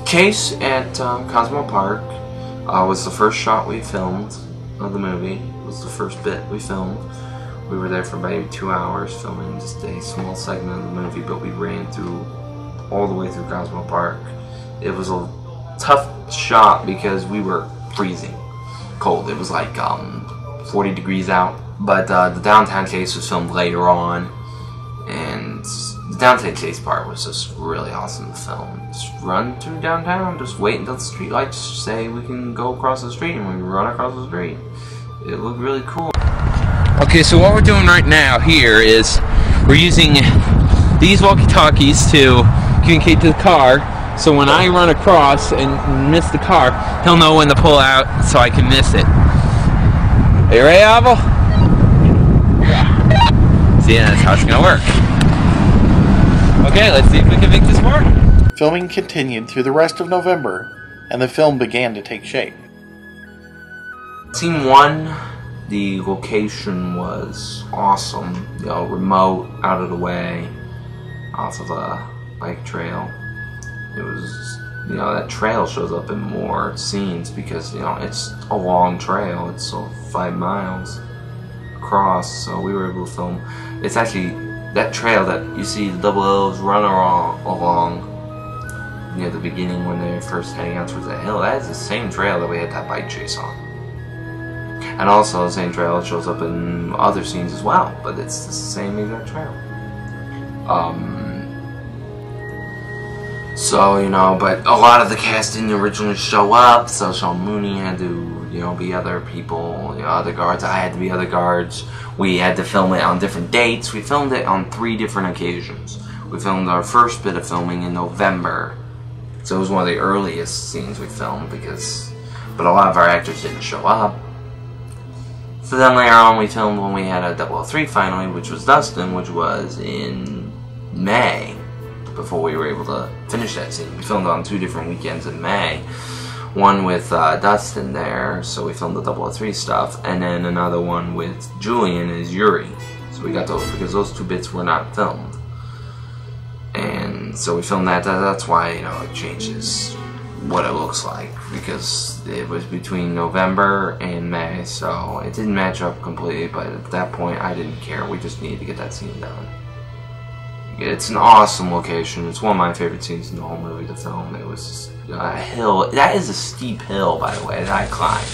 Chase at Cosmo Park was the first shot we filmed of the movie. It was the first bit we filmed. We were there for maybe 2 hours filming just a small segment of the movie, but we ran through all the way through Cosmo Park. It was a tough shot because we were freezing cold. It was like 40 degrees out. But the downtown chase was filmed later on, and the downtown chase part was just really awesome to film. Just run through downtown, just wait until the street lights say we can go across the street, and we run across the street. It looked really cool. Okay, so what we're doing right now here is we're using these walkie-talkies to communicate to the car, so when I run across and miss the car, he'll know when to pull out so I can miss it. Are you ready, Abel? See, that's how it's gonna work. Okay, let's see if we can make this work. Filming continued through the rest of November, and the film began to take shape. Scene 1, the location was awesome. You know, remote, out of the way, off of a bike trail. It was, you know, that trail shows up in more scenes because, you know, it's a long trail. It's 5 miles across, so we were able to film. It's actually that trail that you see the double L's run along near the beginning when they're first heading out towards the hill. That is the same trail that we had that bike chase on. And also the same trail that shows up in other scenes as well, but it's the same exact trail. So, you know, but a lot of the cast didn't originally show up, so Sean Mooney had to, you know, be other people, you know, other guards. I had to be other guards. We had to film it on different dates. We filmed it on 3 different occasions. We filmed our first bit of filming in November, so it was one of the earliest scenes we filmed but a lot of our actors didn't show up. So then later on we filmed when we had a 003 finally, which was Dustin, which was in May, before we were able to finish that scene. We filmed on 2 different weekends in May. One with Dustin there, so we filmed the 003 stuff, and then another one with Julian as Yuri. So we got those because those 2 bits were not filmed. And so we filmed that. That's why, you know, it changes what it looks like, because it was between November and May, so it didn't match up completely, but at that point I didn't care. We just needed to get that scene done. It's an awesome location. It's one of my favorite scenes in the whole movie to film. It was a hill. That is a steep hill, by the way, that I climbed.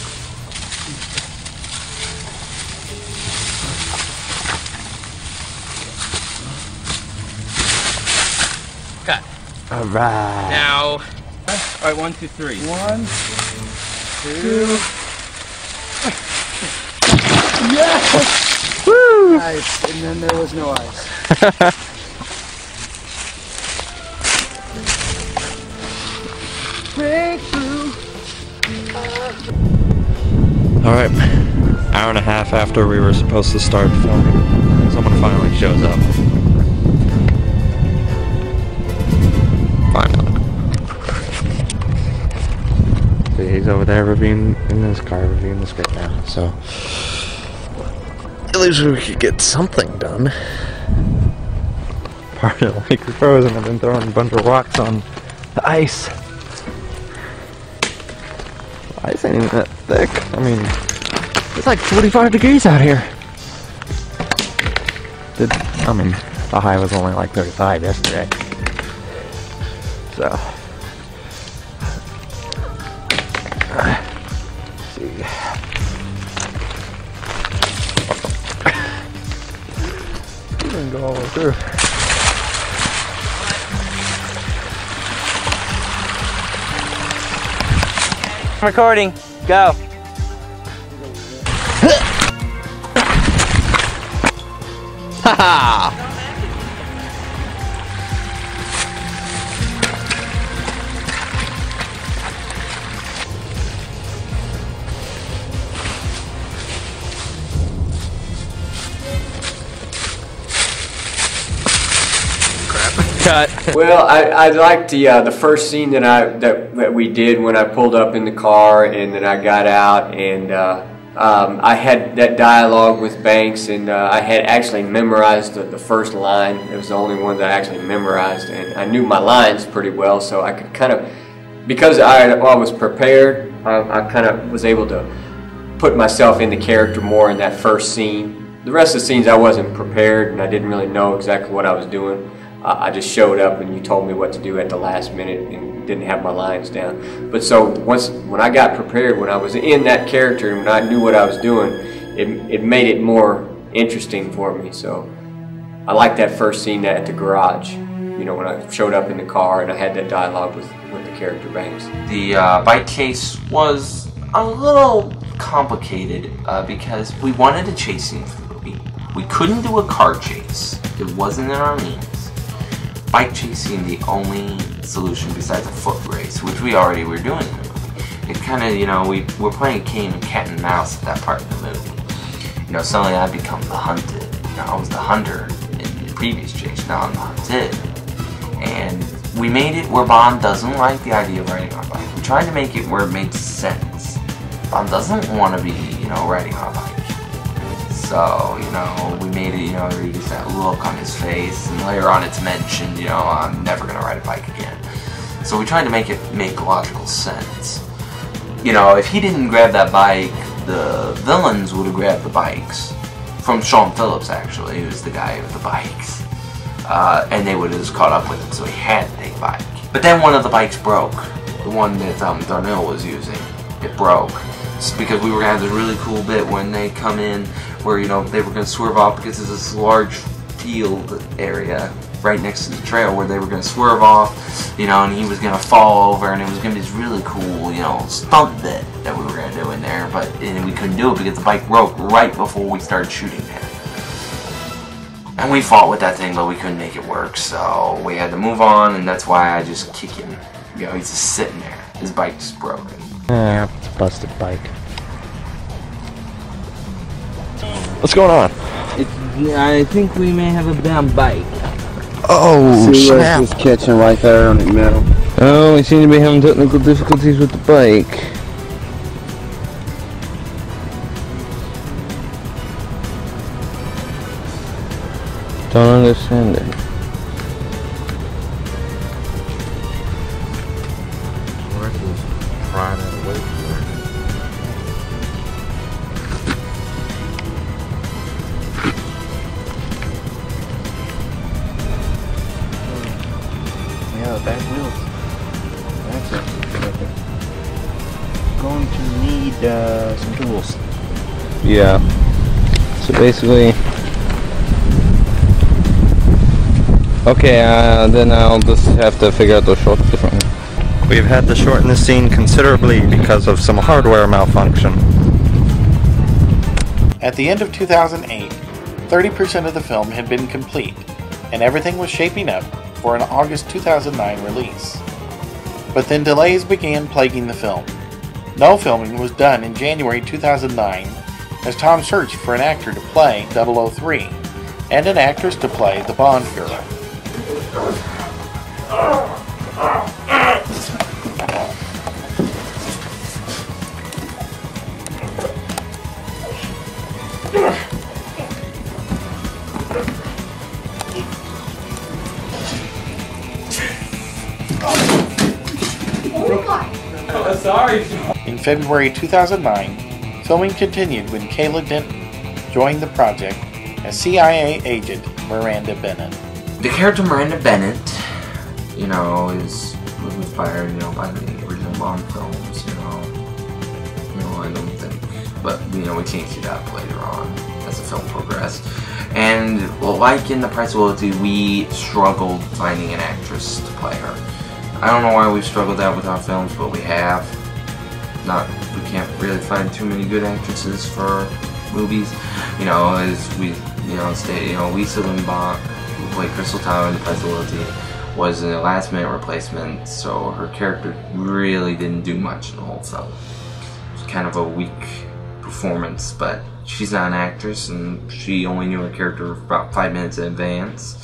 Cut. Alright. Now, alright, 1, 2, 3. 1, 2. Yes! Woo! Nice. And then there was no ice. Breakthrough. Alright, hour and a half after we were supposed to start filming, someone finally shows up. Finally. So he's over there reviewing, in his car, reviewing the script now, so at least we could get something done. Part of the lake is frozen. I've been throwing a bunch of rocks on the ice. Ice ain't even that thick. I mean, it's like 45 degrees out here. I mean, the high was only like 35 yesterday. So, let's see. You can go all the way through. Recording. Go. Haha! Cut. Well, I liked the first scene that we did when I pulled up in the car and then I got out, and I had that dialogue with Banks, and I had actually memorized the first line. It was the only one that I actually memorized, and I knew my lines pretty well, so I could kind of because I was prepared, I kind of was able to put myself in the character more in that first scene. The rest of the scenes I wasn't prepared and I didn't really know exactly what I was doing. I just showed up and you told me what to do at the last minute and didn't have my lines down. But so when I got prepared, when I was in that character and when I knew what I was doing, it made it more interesting for me. So I liked that first scene at the garage, you know, when I showed up in the car and I had that dialogue with the character Banks. The bike chase was a little complicated because we wanted a chase scene for the movie. We couldn't do a car chase. It wasn't in our means. Bike chase seemed the only solution besides a foot race, which we already were doing in the movie. It kind of, you know, we were playing game of cat and mouse at that part of the movie. You know, suddenly I become the hunted. You know, I was the hunter in the previous chase, now I'm the hunted. And we made it where Bond doesn't like the idea of riding on a bike. We tried to make it where it made sense. Bond doesn't want to be, you know, riding on a bike. So, you know, we made it, you know, where he gets that look on his face, and later on it's mentioned, you know, I'm never going to ride a bike again. So we tried to make it make logical sense. You know, if he didn't grab that bike, the villains would have grabbed the bikes. From Sean Phillips, actually, who's the guy with the bikes. And they would have just caught up with him, so he had to take a bike. But then one of the bikes broke. The one that Darnell was using. It broke. It's because we were going to have this really cool bit when they come in, where, you know, they were going to swerve off because there's this large field area right next to the trail where they were going to swerve off, you know, and he was going to fall over, and it was going to be this really cool, you know, stunt bit that we were going to do in there, and we couldn't do it because the bike broke right before we started shooting him. And we fought with that thing, but we couldn't make it work, so we had to move on, and that's why I just kick him. You know, he's just sitting there. His bike just broken. Yeah, it's a busted bike. What's going on? I think we may have a down bike. Oh, See where snap. it's just catching right there on the middle. Oh, we seem to be having technical difficulties with the bike. Don't understand it. Yeah, back wheels. That's it. Going to need some tools. Yeah. So basically... Okay, then I'll just have to figure out the short differently. We've had to shorten the scene considerably because of some hardware malfunction. At the end of 2008, 30% of the film had been complete, and everything was shaping up for an August 2009 release. But then delays began plaguing the film. No filming was done in January 2009 as Tom searched for an actor to play 003 and an actress to play the Bond girl. In February 2009, filming continued when Kayla Denton joined the project as CIA agent Miranda Bennett. The character Miranda Bennett, you know, was inspired, you know, by the original Bond films, you know, I don't think, but, you know, we changed it up later on as the film progressed. And, well, like in The Price of Loyalty, we struggled finding an actress to play her. I don't know why we've struggled out with our films, but we have. We can't really find too many good actresses for movies. You know, as we, you know, stated, you know, Lisa Limbach, who played Crystal Tyler in The Price of Loyalty, was a last-minute replacement, so her character really didn't do much in the whole film. It was kind of a weak performance, but she's not an actress, and she only knew her character about 5 minutes in advance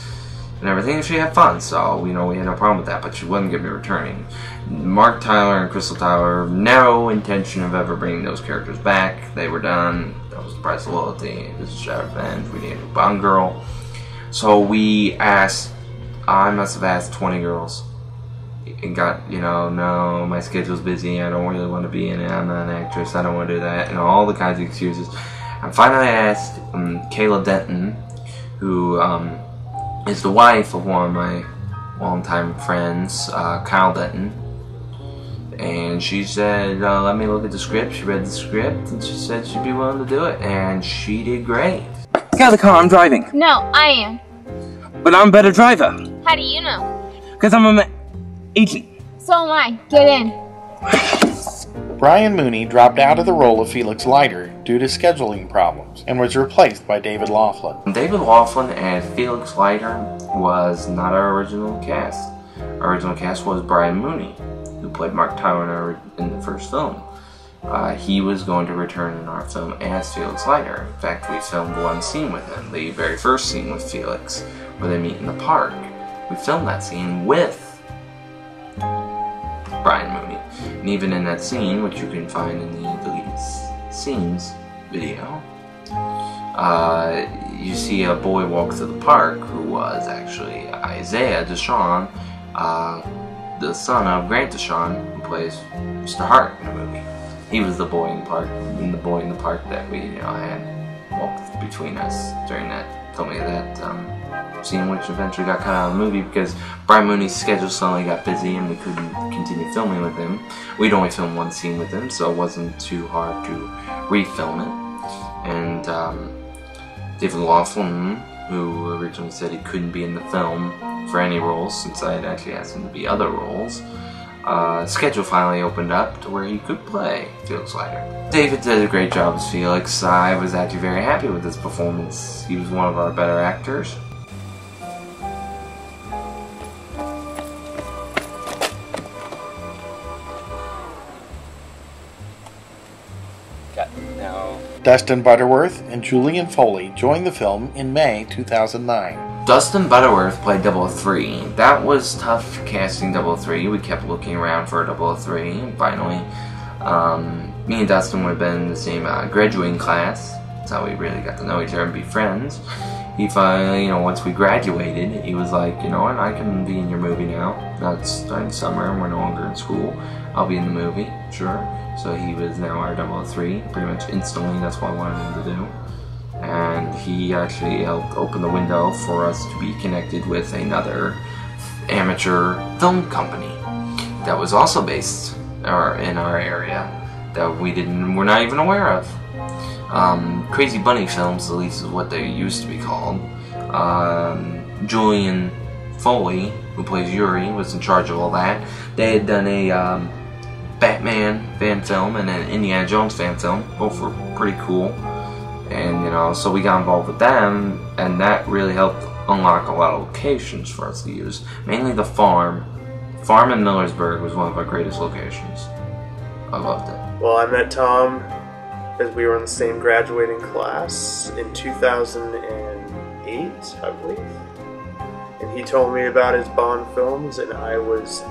and everything, and she had fun, so, you know, we had no problem with that, but she wasn't going to be returning. Mark Tyler and Crystal Tyler, no intention of ever bringing those characters back. They were done. That was The Price of Loyalty. This is Shadow Revenge. We needed a Bond girl. So we asked, I must have asked 20 girls. and got, no, my schedule's busy, I don't really want to be in it, I'm not an actress, I don't want to do that, and all the kinds of excuses. And finally I asked Kayla Denton, who is the wife of one of my longtime friends, Kyle Denton, and she said, let me look at the script. She read the script, and she said she'd be willing to do it, and she did great. Get out of the car, I'm driving. No, I am. But I'm a better driver. How do you know? Because I'm an agent. So am I. Get in. Brian Mooney dropped out of the role of Felix Leiter due to scheduling problems and was replaced by David Laughlin. David Laughlin as Felix Leiter was not our original cast. Our original cast was Brian Mooney, who played Mark Tyler in the first film. He was going to return in our film as Felix Leiter. In fact, we filmed one scene with him, the very first scene with Felix, where they meet in the park. We filmed that scene with Brian Mooney. And even in that scene, which you can find in the deleted scenes video, you see a boy walk through the park who was actually Isaiah Deshawn, the son of Grant Deshawn, who plays Mr. Hart in the movie. He was the boy in the park that we had walked between us during that filming of that scene, which eventually got cut out of the movie because Brian Mooney's schedule suddenly got busy and we couldn't continue filming with him. We'd only filmed one scene with him, so it wasn't too hard to refilm it. And David Laughlin, who originally said he couldn't be in the film for any roles, since I had actually asked him to be other roles, schedule finally opened up to where he could play Felix Leiter. David did a great job as Felix. I was actually very happy with his performance. He was one of our better actors. Dustin Butterworth and Julian Foley joined the film in May 2009. Dustin Butterworth played 003. That was tough casting 003. We kept looking around for 003, and finally, me and Dustin would have been in the same graduating class. That's how we really got to know each other and be friends. He finally, once we graduated, he was like, you know what, I can be in your movie now. Now it's starting summer and we're no longer in school. I'll be in the movie, sure. So he was now our 003, pretty much instantly. That's what I wanted him to do. And he actually helped open the window for us to be connected with another amateur film company that was also based in our area that we're not even aware of. Crazy Bunny Films, at least is what they used to be called. Julian Foley, who plays Yuri, was in charge of all that. They had done a Batman fan film and an Indiana Jones fan film. Both were pretty cool. And, so we got involved with them, and that really helped unlock a lot of locations for us to use. Mainly the farm. Farm in Millersburg was one of our greatest locations. I loved it. Well, I met Tom as we were in the same graduating class in 2008, I believe. And he told me about his Bond films, and I was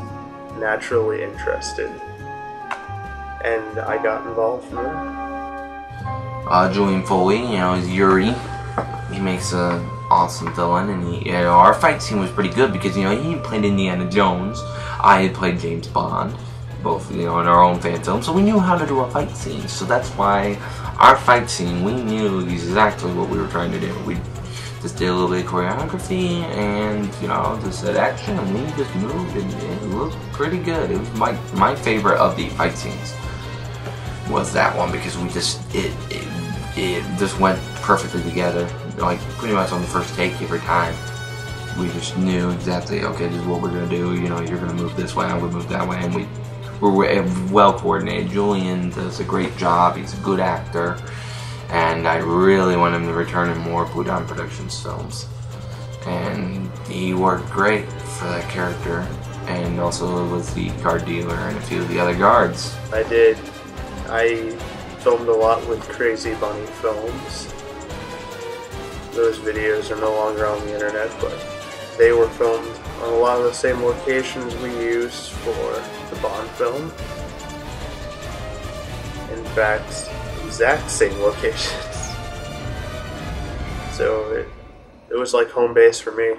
naturally interested. And I got involved from there. Julian Foley, is Yuri. He makes an awesome villain, and our fight scene was pretty good because, he played Indiana Jones. I had played James Bond, both, in our own fan film, so we knew how to do a fight scene. So that's why our fight scene, we knew exactly what we were trying to do. We just did a little bit of choreography and, just said action, and we just moved, and it looked pretty good. It was my favorite of the fight scenes. Was that one because we just it just went perfectly together, like pretty much on the first take every time. We just knew exactly, okay, this is what we're gonna do. You're gonna move this way, I'm gonna move that way, and we were well coordinated. Julian does a great job. He's a good actor, and I really want him to return in more Blue Diamond Productions films. And he worked great for that character, and also was the guard dealer and a few of the other guards. I did. I filmed a lot with Crazy Bunny Films. Those videos are no longer on the internet, but they were filmed on a lot of the same locations we used for the Bond film. In fact, exact same locations. So it was like home base for me.